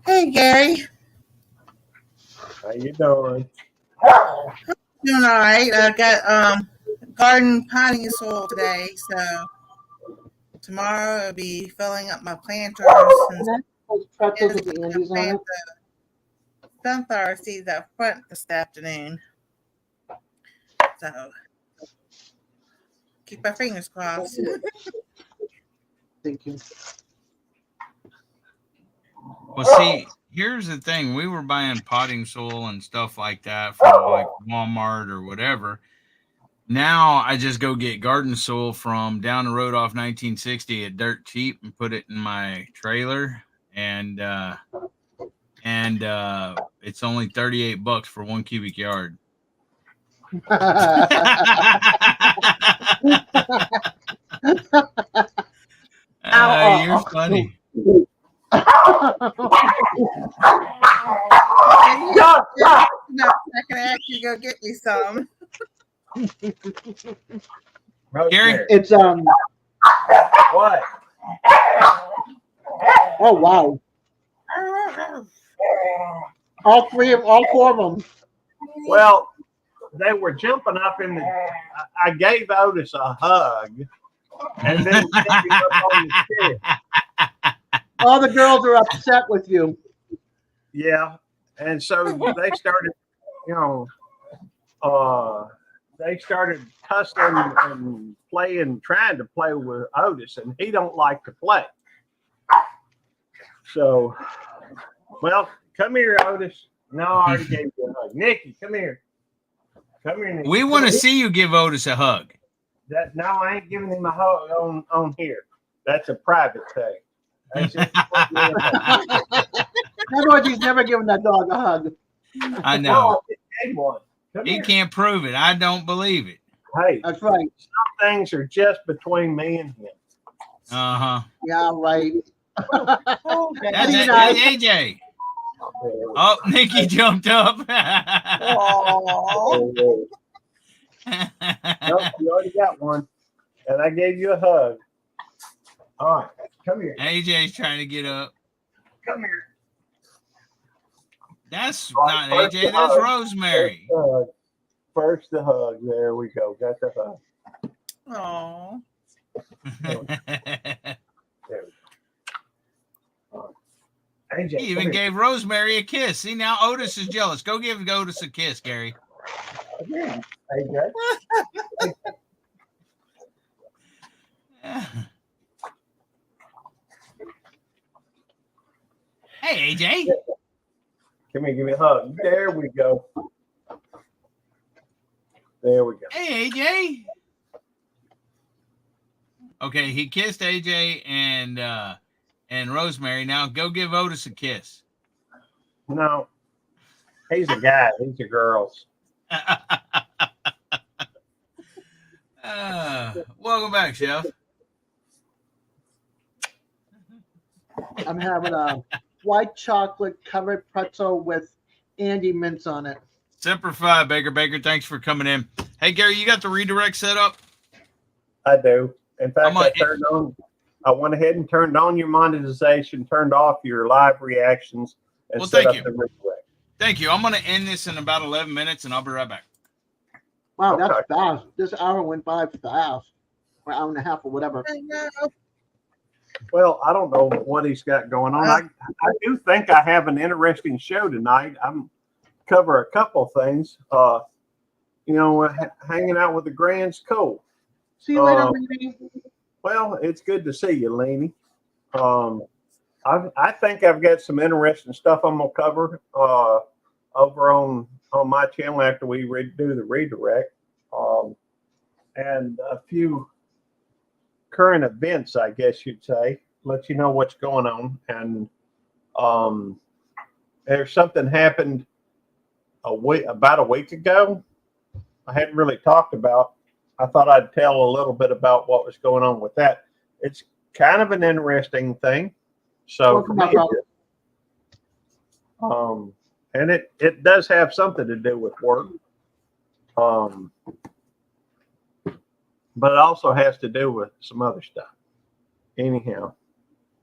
Hey, Gary. How you doing? Doing all right. I got garden potting soil today, so tomorrow I'll be filling up my planters and plant the sunflower seeds up front this afternoon. So keep my fingers crossed. Thank you. Well, see, here's the thing. We were buying potting soil and stuff like that from like Walmart or whatever. Now I just go get garden soil from down the road off 1960 at dirt cheap and put it in my trailer, and it's only $38 for 1 cubic yard. You're funny. No, I can actually go get me some. Gary? It's What? oh wow. All four of them. Well, they were jumping up in the. I gave Otis a hug, and then we picked him up on the chair. All the girls are upset with you. Yeah, and so they started, they started tussling and playing, trying to play with Otis, and he don't like to play. So, well, come here, Otis. No, I already gave you a hug. Nikki, come here. Come here, Nikki. We want to see you give Otis a hug. No, I ain't giving him a hug on here. That's a private thing. That's just In other words, he's never given that dog a hug. I know. No, I gave one. Come He here. can't prove it. I don't believe it. Hey, That's right. some things are just between me and him. Uh-huh. Yeah, right. That's Be it. nice. Hey, AJ. Oh, Nikki jumped up. Oh, Nope, you already got one. And I gave you a hug. All right, come here. AJ's trying to get up. Come here. That's All not right, first AJ. the That's hug. Rosemary. First the hug. There we go. Got the hug. oh. There we go. AJ, He come even here. gave Rosemary a kiss. See, now Otis is jealous. Go give Otis a kiss, Gary. Come here, AJ. Hey, AJ. Come here, give me a hug. There we go. There we go. Hey, AJ. Okay, he kissed AJ and Rosemary. Now go give Otis a kiss. No, he's a guy. These are girls. Welcome back, Chef. I'm having a white chocolate covered pretzel with Andy mints on it. Semper Fi, Baker. Thanks for coming in. Hey, Gary, you got the redirect set up? I do. In fact, I'm I went ahead and turned on your monetization, turned off your live reactions, and Well, set thank up you. the redirect. Thank you. I'm going to end this in about 11 minutes, and I'll be right back. Wow, Okay. that's fast. This hour went by fast. Or hour and a half or whatever. I know. Well, I don't know what he's got going on. I do think I have an interesting show tonight. I'm cover a couple things. Hanging out with the Grand's cool. See you later, Lady. Well, it's good to see you, Laney. I think I've got some interesting stuff I'm gonna cover over on my channel after we do the redirect, and a few current events, I guess you'd say, let you know what's going on. And there's something happened about a week ago. I hadn't really talked about. I thought I'd tell a little bit about what was going on with that. It's kind of an interesting thing. So, for me, and it does have something to do with work. But it also has to do with some other stuff. Anyhow,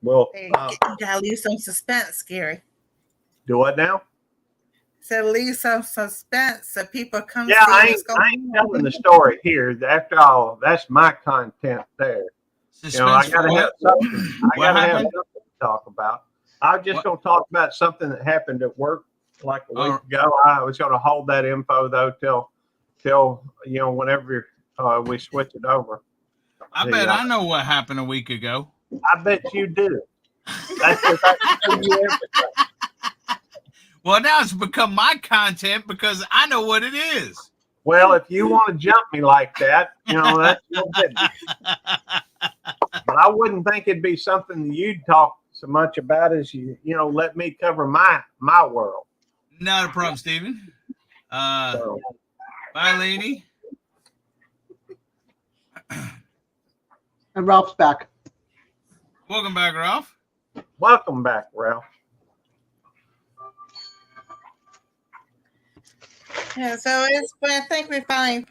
well, Hey, you gotta leave some suspense, Gary. do what now? So leave some suspense so people come Yeah, see I what's going ain't telling the story here. After all, that's my content there. I Suspense gotta for have what? something. I What gotta have happened? something to talk about. I was just What? gonna talk about something that happened at work like a week Oh. ago. I was gonna hold that info though till whenever we switch it over. I bet I know what happened a week ago. I bet you do. That's because I can tell you everything. Well, now it's become my content because I know what it is. Well, if you want to jump me like that, that's no business. But I wouldn't think it'd be something you'd talk so much about as let me cover my world. Not a problem, Stephen. So, Bye, lady. And Ralph's back. Welcome back, Ralph. welcome back, Ralph. Yeah, so I think we finally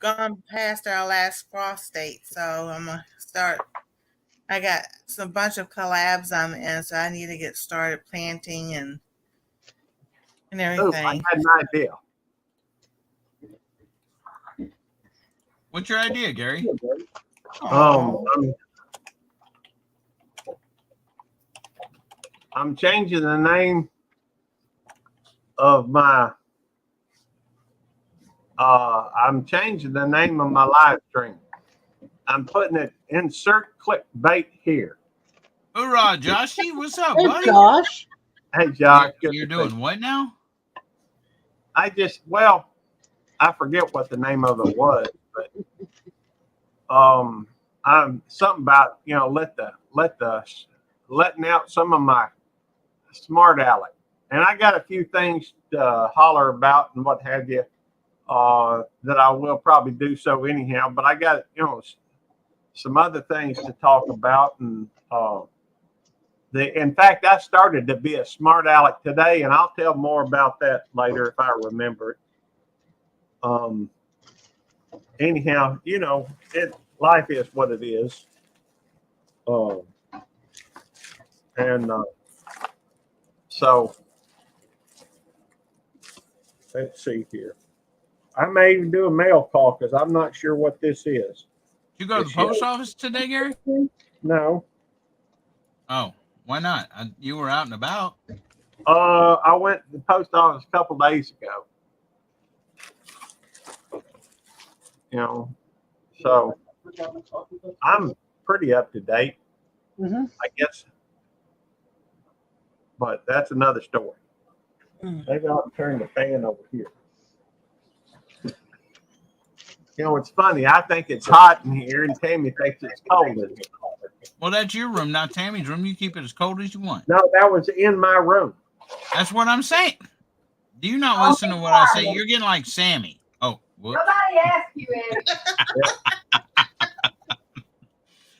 gone past our last frost date. So I'm gonna start. I got some bunch of collabs I'm in, so I need to get started planting and Oh, I everything. had an idea. What's your idea, Gary? Aw. I'm changing the name of my live stream. I'm putting it insert clickbait here. Hoorah, Joshy. What's up, Hey, buddy? Josh. Hey, Josh. good You're to see you. doing what now? I forget what the name of it was, but I'm something about letting out some of my smart aleck, and I got a few things to holler about and what have you that I will probably do so anyhow. But I got some other things to talk about, and in fact, I started to be a smart aleck today, and I'll tell more about that later if I remember it. Anyhow, life is what it is. So let's see here. I may even do a mail call because I'm not sure what this is. You go to the post office today, Gary? No. Oh, why not? You were out and about. I went to the post office a couple days ago. So I'm pretty up to date, Mm-hmm. I guess. But that's another story. Maybe I'll turn the fan over here. It's funny. I think it's hot in here, and Tammy thinks it's cold in here. Well, that's your room, not Tammy's room. You keep it as cold as you want. No, that was in my room. That's what I'm saying. Do you not listen to what I say? You're getting like Sammy. Oh, whoops. Nobody asked you, Eddie.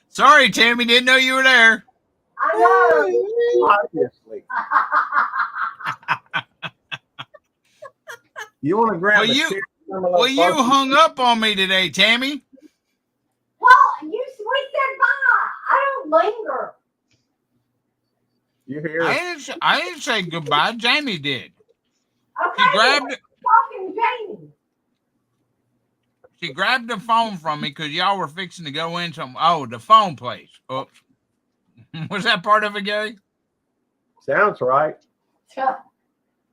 Sorry, Tammy. Didn't know you were there. I know. Obviously. You want to grab Well, a you- chair? Well, you hung up on me today, Tammy. Well, we said bye. I don't linger. You hear? I didn't say goodbye. Jamie did. Okay. She grabbed Talking to Jamie. She grabbed the phone from me because y'all were fixing to go in the phone place. Oops. Was that part of it, Gary? Sounds right.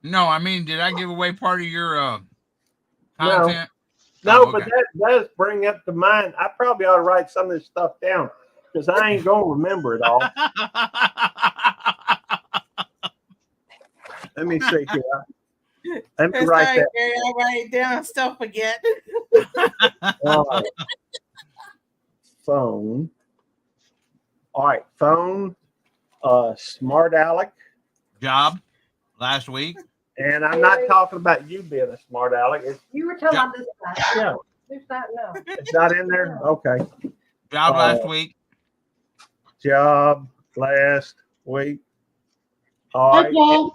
No, I mean, did I give away part of your No. content? No, Oh, but okay. that does bring up to mind. I probably ought to write some of this stuff down because I ain't gonna remember it all. Let me see here. Let me That's write right, that. Gary. I write it down and still forget. Phone. All right, phone. Smart Alec. Job last week. And I'm not talking about you being a smart Alec. You were talking Yeah. about this side. Yeah, This side, no. it's not in there. Okay. Job last week. Job last week. All Hi, right. Paul.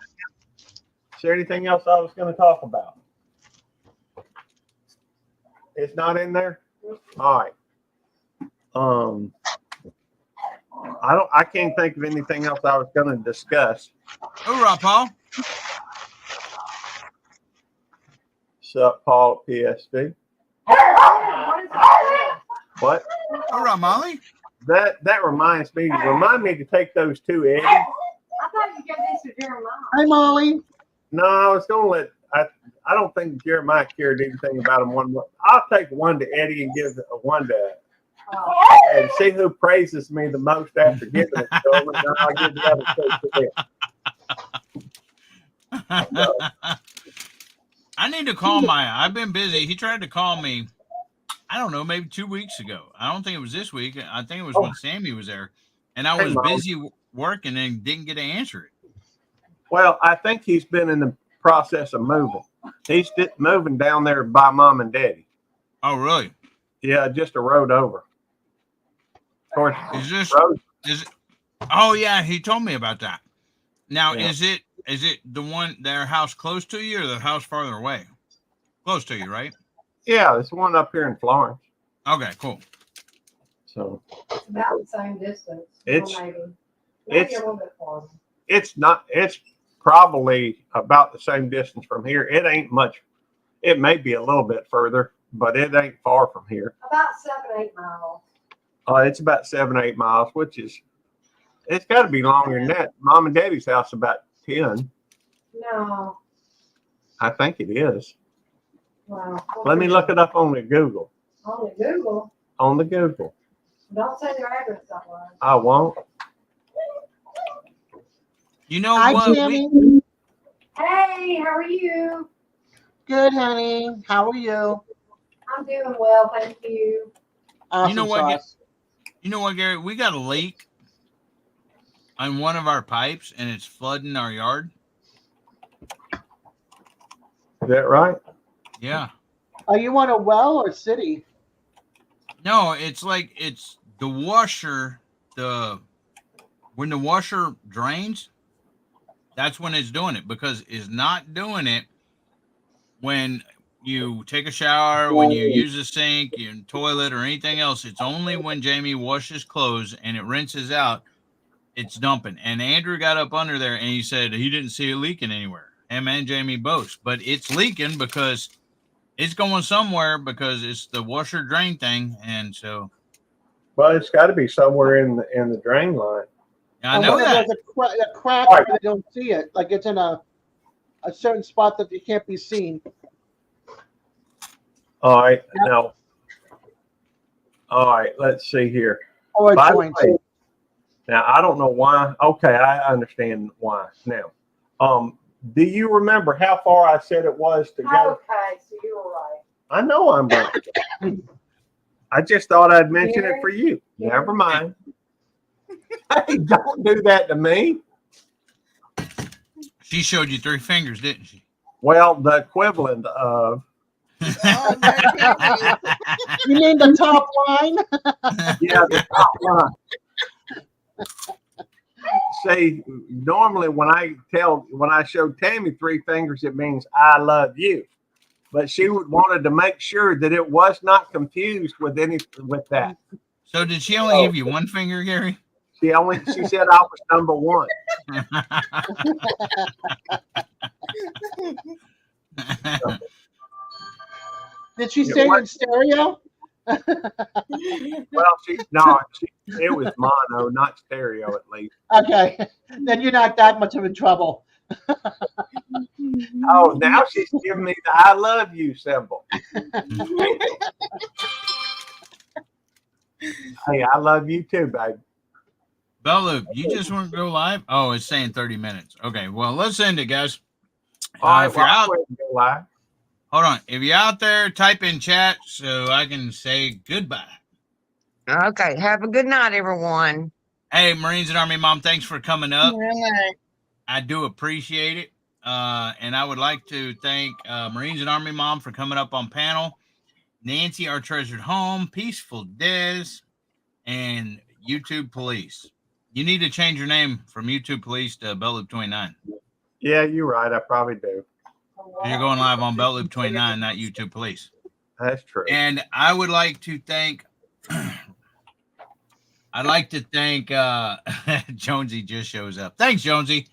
Is there anything else I was going to talk about? It's not in there. All right. I can't think of anything else I was going to discuss. Hoorah, Paul. What's up, Paul at PSV? What is that? What? Hoorah, Molly. That reminds me. Remind me to take those two, Eddie. I thought you gave this to Jeremiah. Hi, Molly. No, I was going to let. I don't think Jeremiah cared anything about him. I'll take one to Eddie and give one to. And see who praises me the most after giving it to him, and then I'll give the other two to them. I need to call I've been busy. He tried to call me, I don't know, maybe 2 weeks ago. I don't think it was this week. I think it was when Sammy was there. And I was busy working and didn't get to answer it. Well, I think he's been in the process of moving. He's moving down there by Mom and Daddy. Oh, really? Yeah, just a road over. Of course, is it? Oh, yeah, he told me about that. Now, is it the one, their house close to you or the house farther away? Close to you, right? Yeah, it's one up here in Florence. Okay, cool. So It's about the same distance. It's- maybe it's- a little bit farther. it's probably about the same distance from here. It ain't much. It may be a little bit further, but it ain't far from here. About 7-8 miles. It's about 7-8 miles, which is, it's got to be longer than that. Mom and Daddy's house about 10. No. I think it is. Wow. Let me look it up on the Google. On the Google. On the Google. Don't say their address that way. I won't. You know Hi, what? Tammy. Hey, how are you? Good, honey. How are you? I'm doing well, thank you. Awesome You know what, sauce. You know what, Gary? We got a leak on one of our pipes and it's flooding our yard. Is that right? Yeah. Are you on a well or city? No, it's like it's the washer, when the washer drains, that's when it's doing it, because it's not doing it when you take a shower, when you use a sink, your toilet, or anything else. It's only when Jamie washes clothes and it rinses out, it's dumping. And Andrew got up under there and he said he didn't see it leaking anywhere. Him and Jamie both, but it's leaking because it's going somewhere, because it's the washer drain thing. And so, Well, it's got to be somewhere in the drain line. I know that. There's a crack Right. where they don't see it. Like it's in a certain spot that it can't be seen. All right. Now, all right. Let's see here. Or a By the joint. way, now, I don't know why. Okay, I understand why now. Do you remember how far I said it was to go? Okay, so you were right. I know I'm right. I just thought I'd mention it for you. Never mind. Hey, don't do that to me. She showed you 3 fingers, didn't she? Well, the equivalent of, Oh, no, Tammy. You mean the top line? yeah, the top line. See, normally when I show Tammy 3 fingers, it means I love you. But she wanted to make sure that it was not confused with that. So did she only give you 1 finger, Gary? She said I was number 1. Did she say it in stereo? Well, it was mono, not stereo at least. Okay, then you're not that much of in trouble. Oh, now she's giving me the I love you symbol. Hey, I love you too, babe. Bella, you just want to go live? Oh, it's saying 30 minutes. Okay, well, let's end it, guys. All right, If you're out, go live. hold on. If you're out there, type in chat so I can say goodbye. Okay. Have a good night, everyone. Hey, Marines and Army Mom, thanks for coming up. Really? I do appreciate it. And I would like to thank Marines and Army Mom for coming up on panel. Nancy, our treasured home, Peaceful Des, and YouTube Police. You need to change your name from YouTube Police to Belt Loop 29. Yeah, you're right. I probably do. You're going live on Belt Loop 29, not YouTube Police. That's true. And I would like to thank Jonesy just shows up. Thanks, Jonesy.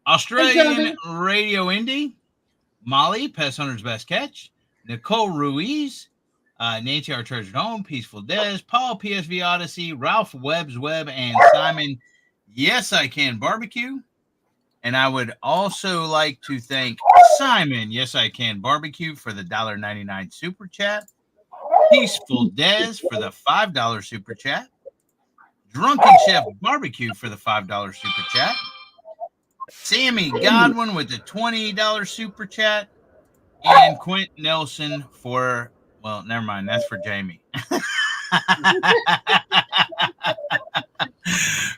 Australian Radio Indie, Molly, Pest Hunter's Best Catch, Nicole Ruiz, Nancy, our treasured home, Peaceful Des, Paul, PSV Odyssey, Ralph Webb's Web, and Simon, Yes I Can Barbecue. And I would also like to thank Simon, Yes I Can Barbecue, for the $1.99 super chat, Peaceful Des for the $5 super chat, Drunken Chef Barbecue for the $5 super chat, Sammy Godwin with the $20 super chat. And Quint Nelson for, well, never mind. That's for Jamie.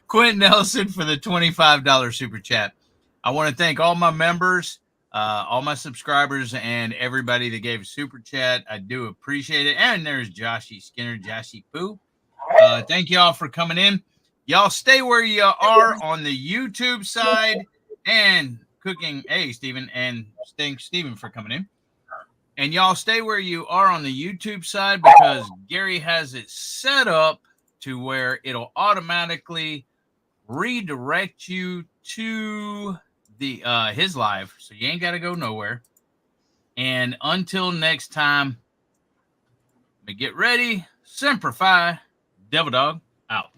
Quint Nelson for the $25 super chat. I want to thank all my members, all my subscribers, and everybody that gave a super chat. I do appreciate it. And there's Joshy Skinner, Joshy Poo. Thank you all for coming in. Y'all stay where you are on the YouTube side and cooking. Hey, Steven, and thanks, Steven, for coming in. And y'all stay where you are on the YouTube side because Gary has it set up to where it'll automatically redirect you to the his live, so you ain't got to go nowhere. And until next time, get ready, Semper Fi, Devil Dog out.